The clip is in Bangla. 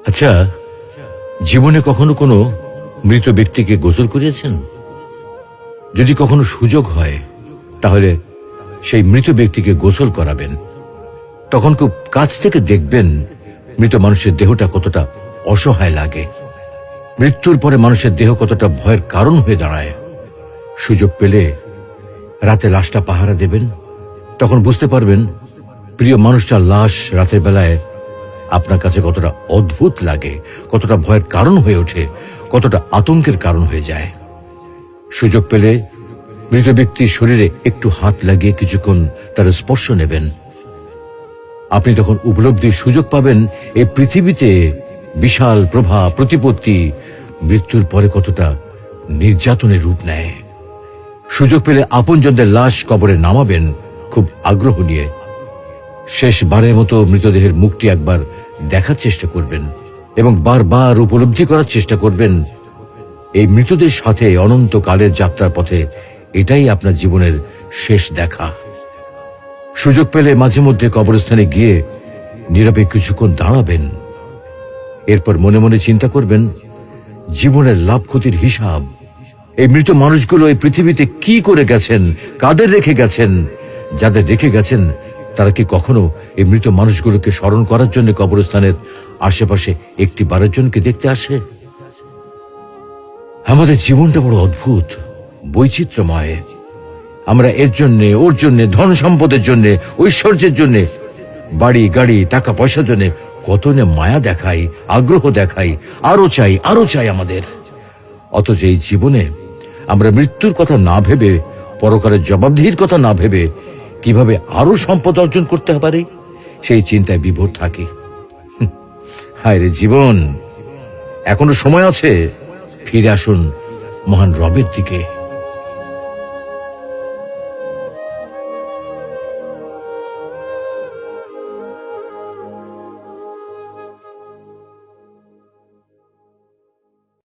আচ্ছা, জীবনে কখনো কোনো মৃত ব্যক্তিকে গোসল করিয়েছেন? যদি কখনো সুযোগ হয় তাহলে সেই মৃত ব্যক্তিকে গোসল করাবেন। তখন খুব কাছ থেকে দেখবেন মৃত মানুষের দেহটা কতটা অসহায় লাগে, মৃত্যুর পরে মানুষের দেহ কতটা ভয়ের কারণ হয়ে দাঁড়ায়। সুযোগ পেলে রাতে লাশটা পাহারা দেবেন, তখন বুঝতে পারবেন প্রিয় মানুষটার লাশ রাতের বেলায় আপনার কাছে কতটা অদ্ভুত লাগে, কতটা ভয়ের কারণ হয়ে ওঠে, কতটা আতঙ্কের কারণ হয়ে যায়। সুযোগ পেলে মৃত ব্যক্তির শরীরে একটু হাত লাগিয়ে কিছুক্ষণ তার স্পর্শ নেবেন। আপনি তখন উপলব্ধির সুযোগ পাবেন এই পৃথিবীতে বিশাল প্রভা প্রতিপত্তি মৃত্যুর পরে কতটা নির্যাতনের রূপ নেয়। সুযোগ পেলে আপনজনদের লাশ কবরে নামাবেন খুব আগ্রহ নিয়ে। শেষবারের মতো মৃতদেহের মুখটি একবার দেখার চেষ্টা করবেন এবং বারবার উপলব্ধি করার চেষ্টা করবেন এই মৃতদের সাথে অনন্তকালের যাত্রার পথে এটাই আপনার জীবনের শেষ দেখা। সুযোগ পেলে মাঝে মধ্যে কবরস্থানে গিয়ে নীরবে কিছুক্ষণ দাঁড়াবেন। এরপর মনে মনে চিন্তা করবেন জীবনের লাভ ক্ষতির হিসাব। এই মৃত মানুষগুলো এই পৃথিবীতে কি করে গেছেন, কাদের রেখে গেছেন। যাদের রেখে গেছেন তারা কি কখনো এই মৃত মানুষগুলোকে স্মরণ করার জন্য কবরস্থানের আশেপাশে একটি বারের জনকে দেখতে আসে? আমাদের জীবনটা বড় অদ্ভুত, বৈচিত্র্যময়। আমরা এর জন্যে, ওর জন্যে, ধন সম্পদের জন্যে, ঐশ্বর্যের জন্যে, বাড়ি গাড়ি টাকা পয়সার জন্যে কত না মায়া দেখাই, আগ্রহ দেখাই, আরো চাই আমাদের। অথচ এই জীবনে আমরা মৃত্যুর কথা না ভেবে, পরকালের জবাবদিহির কথা না ভেবে কিভাবে আরো সম্পদ অর্জন করতে পারি সেই চিন্তায় বিভোর থাকি। হায় রে জীবন, এখনো সময় আছে, ফিরে আসুন মহান রবের দিকে।